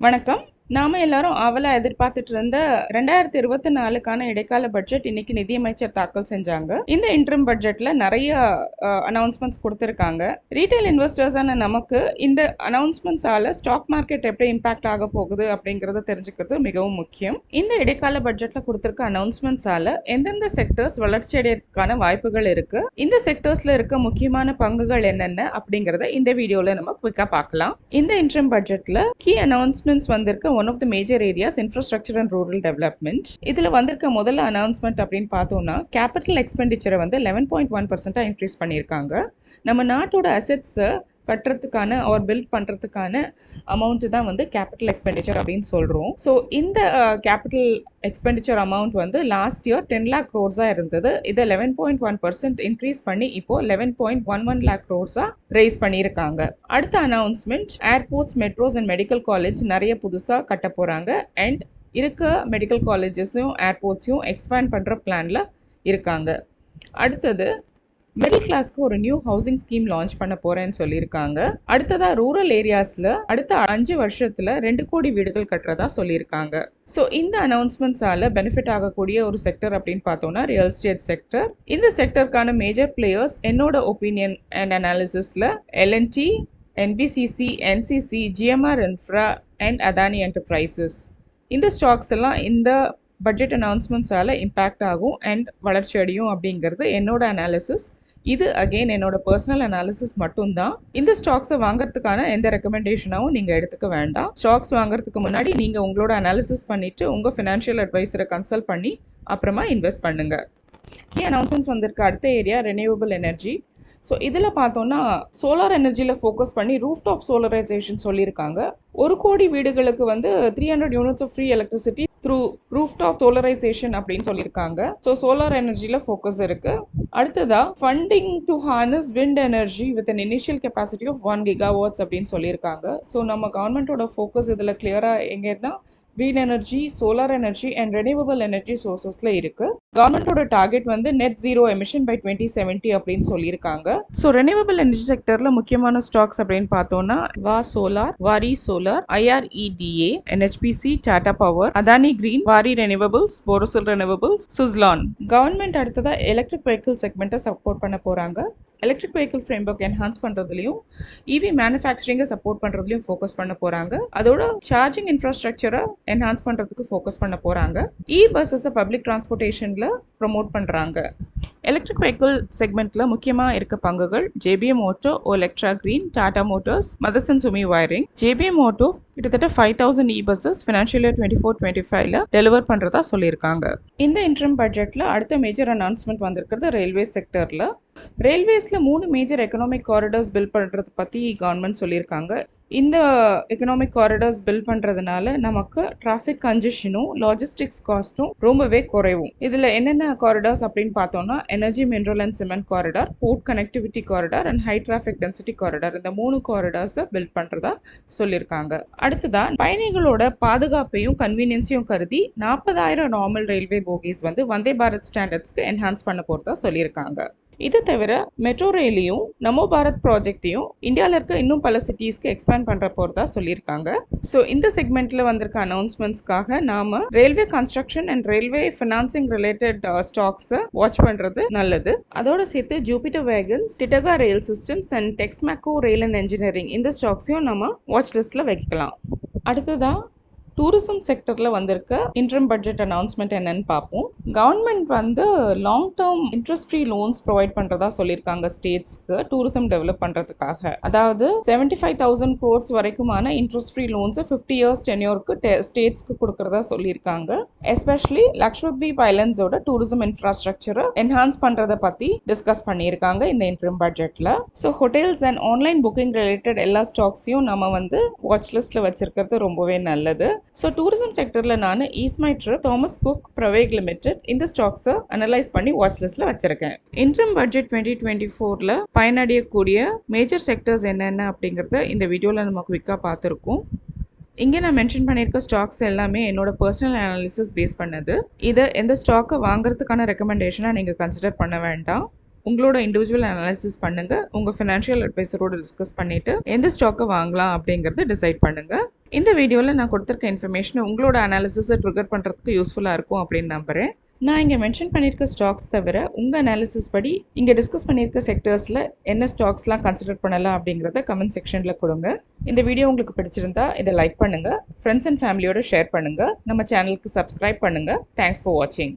வணக்கம். நாம எல்லாரும் ஆவலா எதிர்பார்த்துட்டு இருந்த 2024க்கான இடைக்கால பட்ஜெட் இன்னைக்கு நிதியமைச்சர் தாக்கல் செஞ்சாங்க. இந்த இன்டர்ம் பட்ஜெட்ல நிறைய அனௌன்ஸ்மெண்ட்ஸ் கொடுத்திருக்காங்க. ரீட்டைல் இன்வெஸ்டர்ஸான நமக்கு இந்த அனௌன்ஸ்மெண்ட்ஸால ஸ்டாக் மார்க்கெட் எப்படி இம்பாக்ட் ஆக போகுது அப்படிங்கறத தெரிஞ்சுக்கிறது மிகவும் முக்கியம். இந்த இடைக்கால பட்ஜெட்ல கொடுத்திருக்க அனௌன்ஸ்மெண்ட்ஸால எந்தெந்த செக்டர்ஸ் வளர்ச்சி அடையறதுக்கான வாய்ப்புகள் இருக்கு, இந்த செக்டர்ஸ்ல இருக்க முக்கியமான பங்குகள் என்னென்ன அப்படிங்கறத இந்த வீடியோல நம்ம குயிக்கா பார்க்கலாம். இந்த இன்டர்ம் பட்ஜெட்ல கீ அனௌன்ஸ்மெண்ட்ஸ் வந்திருக்க one of the major areas infrastructure and rural development. இதுல வந்திருக்க முதல்ல அனௌன்ஸ்மெண்ட் அப்படின்னு பார்த்தோம்னா கேபிட்டல் எக்ஸ்பெண்டிச்சரை வந்து 11.1% இன்க்ரீஸ் பண்ணியிருக்காங்க. நம்ம நாட்டோட அசெட்ஸை கட்டுறதுக்கான ஆர் பில்ட் பண்ணுறதுக்கான அமௌண்ட் தான் வந்து கேபிட்டல் எக்ஸ்பெண்டிச்சர் அப்படின்னு சொல்கிறோம். ஸோ இந்த கேபிட்டல் எக்ஸ்பெண்டிச்சர் அமௌண்ட் வந்து லாஸ்ட் இயர் 10 lakh crores இருந்தது. இதை 11.1% இன்க்ரீஸ் பண்ணி இப்போ 11.11 lakh crores ரேஸ் பண்ணியிருக்காங்க. அடுத்த announcement airports, metros and medical college நிறைய புதுசாக கட்ட போகிறாங்க. அண்ட் இருக்க மெடிக்கல் காலேஜஸையும் ஏர்போர்ட்ஸையும் எக்ஸ்பேண்ட் பண்ணுற பிளானில் இருக்காங்க. அடுத்தது மிடில் கிளாஸ்க்கு ஒரு நியூ ஹவுசிங் ஸ்கீம் லான்ச் பண்ண போறேன்னு சொல்லியிருக்காங்க. அடுத்ததா ரூரல் ஏரியாஸ்ல அடுத்த 5 வருஷத்துல 2 கோடி வீடுகள் கட்டுறதா சொல்லியிருக்காங்க. ஸோ இந்த அனௌன்ஸ்மெண்ட்ஸால பெனிஃபிட் ஆகக்கூடிய ஒரு செக்டர் அப்படின்னு பார்த்தோம்னா ரியல் எஸ்டேட் செக்டர். இந்த செக்டருக்கான மேஜர் பிளேயர்ஸ் என்னோட ஒப்பீனியன் அண்ட் அனாலிசிஸ்ல LNT, NBCC, NCC, GMR infra and Adani enterprises. இந்த ஸ்டாக்ஸ் எல்லாம் இந்த பட்ஜெட் அனௌன்ஸ்மெண்ட்ஸால இம்பேக்ட் ஆகும் அண்ட் வளர்ச்சி அடையும் அப்படிங்கிறது என்னோட அனாலிசிஸ். இது அகெயின் என்னோட பர்சனல் அனாலிசிஸ் மட்டும்தான். இந்த ஸ்டாக்ஸை வாங்குறதுக்கான எந்த ரெக்கமெண்டேஷனாகவும் நீங்கள் எடுத்துக்க வேண்டாம். ஸ்டாக்ஸ் வாங்குறதுக்கு முன்னாடி நீங்கள் உங்களோட அனாலிசிஸ் பண்ணிவிட்டு உங்கள் ஃபினான்ஷியல் அட்வைஸரை கன்சல்ட் பண்ணி அப்புறமா இன்வெஸ்ட் பண்ணுங்கள். கீ அனௌன்ஸ்மெண்ட்ஸ் வந்திருக்க அடுத்த ஏரியா ரெனியூவபிள் எனர்ஜி. ஸோ இதில் பார்த்தோன்னா சோலார் எனர்ஜியில் ஃபோக்கஸ் பண்ணி ரூஃப்டாப் சோலரைசேஷன் சொல்லியிருக்காங்க. 1 கோடி வீடுகளுக்கு வந்து 300 units of free electricity through rooftop solarisation அப்படின்னு சொல்லியிருக்காங்க. ஸோ சோலார் எனர்ஜியில் ஃபோக்கஸ் இருக்கு. அடுத்ததா funding to harness wind energy with an initial capacity of 1 gigawatts அப்படின்னு சொல்லியிருக்காங்க. ஸோ நம்ம கவர்மெண்ட்டோட ஃபோக்கஸ் இதில் கிளியராக எங்கன்னா green energy, solar energy and renewable energy sourcesல இருக்கு. கவர்மெண்டோட டார்கெட் வந்து நெட் ஜீரோ எமிஷன் பை 2070 அப்படின்னு சொல்லியிருக்காங்க. ஸோ ரெனியூவபிள் எனர்ஜி செக்டர்ல முக்கியமான ஸ்டாக்ஸ் அப்படின்னு பார்த்தோம்னா வா solar, Waaree solar, IREDA, NHPC, Tata power, Adani green, Waaree renewables, Borosil renewables, Suzlon. Government அடுத்ததா எலக்ட்ரிக் வெஹிக்கிள் செக்மெண்ட்டை சப்போர்ட் பண்ண போறாங்க. எலக்ட்ரிக் வெஹிக்கிள் ஃப்ரேம்வொர்க் என்ஹான்ஸ் பண்ணுறதுலையும் இவி மேனுஃபேக்சரிங்கை சப்போர்ட் பண்ணுறதுலையும் ஃபோக்கஸ் பண்ண போகிறாங்க. அதோட சார்ஜிங் இன்ஃப்ராஸ்ட்ரக்சரை என்ஹான்ஸ் பண்ணுறதுக்கு ஃபோக்கஸ் பண்ண போகிறாங்க. பஸ்ஸஸை பப்ளிக் டிரான்ஸ்போர்ட்டேஷனில் ப்ரொமோட் பண்ணுறாங்க. எலக்ட்ரிக் வெஹிக்கிள் செக்மெண்ட்டில் முக்கியமாக இருக்க பங்குகள் JBM auto, Olectra green, Tata motors, Motherson Sumi wiring. JBM auto கிட்டத்தட்ட 5000 பஸ்ஸஸ் ஃபினான்ஷியல் இயர் 24-25ல டெலிவர் பண்ணுறதா சொல்லியிருக்காங்க. இந்த இன்டர்ம் பட்ஜெட்டில் அடுத்த மேஜர் அனௌன்ஸ்மெண்ட் வந்திருக்கிறது ரயில்வே செக்டரில். ரயில்வேஸில் 3 மேஜர் எக்கனாமிக் காரிடார்ஸ் பில்ட் பண்ணுறது பற்றி கவர்மெண்ட் சொல்லியிருக்காங்க. இந்த எக்கனாமிக் காரிடார்ஸ் பில்ட் பண்ணுறதுனால நமக்கு டிராஃபிக் கன்ஜெஷனும் லாஜிஸ்டிக்ஸ் காஸ்ட்டும் ரொம்பவே குறைவும். இதில் என்னென்ன காரிடார்ஸ் அப்படின்னு பார்த்தோம்னா energy, mineral and cement corridor, port connectivity corridor and high traffic density corridor. இந்த 3 காரிடார்ஸை பில்ட் பண்ணுறதா சொல்லியிருக்காங்க. அடுத்ததான் பயணிகளோட பாதுகாப்பையும் கன்வீனியன்ஸையும் கருதி 40,000 நார்மல் ரயில்வே போகிஸ் வந்து வந்தே பாரத் ஸ்டாண்டர்ட்ஸ்க்கு என்ஹான்ஸ் பண்ண போகிறதா சொல்லியிருக்காங்க. இது தவிர மெட்ரோ ரயிலையும் நமோ பாரத் ப்ராஜெக்டையும் இந்தியாவில் இருக்க இன்னும் பல சிட்டிஸ்க்கு எக்ஸ்பேண்ட் பண்ணுற போகிறதா சொல்லியிருக்காங்க. ஸோ இந்த செக்மெண்ட்டில் வந்திருக்க அனௌன்ஸ்மெண்ட்ஸ்க்காக நாம் railway construction and railway financing related ஸ்டாக்ஸை வாட்ச் பண்ணுறது நல்லது. அதோடு சேர்த்து Jupiter wagons, Titagarh rail systems and Texmaco rail and engineering இந்த ஸ்டாக்ஸையும் நம்ம வாட்ச் லிஸ்ட்டில் வைக்கலாம். அடுத்ததாக டூரிசம் செக்டரில் வந்திருக்க இன்டர்ம் பட்ஜெட் அனௌன்ஸ்மெண்ட் என்னன்னு பார்ப்போம். கவர்மெண்ட் வந்து long term interest free loans provide பண்ணுறதா சொல்லியிருக்காங்க ஸ்டேட்ஸ்க்கு டூரிசம் டெவலப் பண்ணுறதுக்காக. அதாவது 75,000 crores வரைக்குமான இன்ட்ரெஸ்ட் ஃப்ரீ லோன்ஸை 50 years டென்யூருக்கு ஸ்டேட்ஸ்க்கு கொடுக்குறதா சொல்லியிருக்காங்க. எஸ்பெஷலி லக்ஷத்வீப் ஐலண்ட்ஸோட டூரிசம் இன்ஃப்ராஸ்ட்ரக்சரை என்ஹான்ஸ் பண்ணுறதை பற்றி டிஸ்கஸ் பண்ணியிருக்காங்க இந்த இன்டர்ம் பட்ஜெட்டில். So hotels and online booking related எல்லா ஸ்டாக்ஸையும் நம்ம வந்து வாட்ச் லிஸ்ட்டில் வச்சிருக்கிறது ரொம்பவே நல்லது. ஸோ டூரிசம் செக்டரில் நான் ஈஸ்மை ட்ரிப், தாமஸ் குக், பிரவேக் லிமிடெட் இந்த ஸ்டாக்ஸை அனலைஸ் பண்ணி வாட்ச் லிஸ்ட்டில் வச்சிருக்கேன். இன்டர்ம் பட்ஜெட் 2024ல் பயனடையக்கூடிய மேஜர் செக்டர்ஸ் என்னென்ன அப்படிங்கிறத இந்த வீடியோவில் நம்ம குவிக்காக பார்த்துருக்கோம். இங்கே நான் மென்ஷன் பண்ணியிருக்க ஸ்டாக்ஸ் எல்லாமே என்னோட பர்சனல் அனாலிசிஸ் பேஸ் பண்ணது. இதை எந்த ஸ்டாக்கை வாங்குறதுக்கான ரெக்கமெண்டேஷனாக நீங்கள் கன்சிடர் பண்ண வேண்டாம். உங்களோட இண்டிவிஜுவல் அனாலிசிஸ் பண்ணுங்க. உங்க ஃபினான்ஷியல் அட்வைசரோட டிஸ்கஸ் பண்ணிட்டு எந்த ஸ்டாக்கை வாங்கலாம் அப்படிங்கறத டிசைட் பண்ணுங்க. இந்த வீடியோவில் நான் கொடுத்துருக்க இன்ஃபர்மேஷன் உங்களோட அனாலிசிஸை ட்ரிகர் பண்ணுறதுக்கு யூஸ்ஃபுல்லாக இருக்கும் அப்படின்னு நம்புகிறேன். நான் இங்கே மென்ஷன் பண்ணியிருக்க ஸ்டாக்ஸ் தவிர உங்கள் அனாலிசிஸ் படி இங்கே டிஸ்கஸ் பண்ணியிருக்க செக்டர்ஸில் என்ன ஸ்டாக்ஸ்லாம் கன்சிடர் பண்ணலாம் அப்படிங்கிறத கமெண்ட் செக்ஷனில் கொடுங்க. இந்த வீடியோ உங்களுக்கு பிடிச்சிருந்தா இதை லைக் பண்ணுங்கள், ஃப்ரெண்ட்ஸ் அண்ட் ஃபேமிலியோட ஷேர் பண்ணுங்கள், நம்ம சேனலுக்கு சப்ஸ்கிரைப் பண்ணுங்கள். தேங்க்ஸ் ஃபார் வாட்சிங்.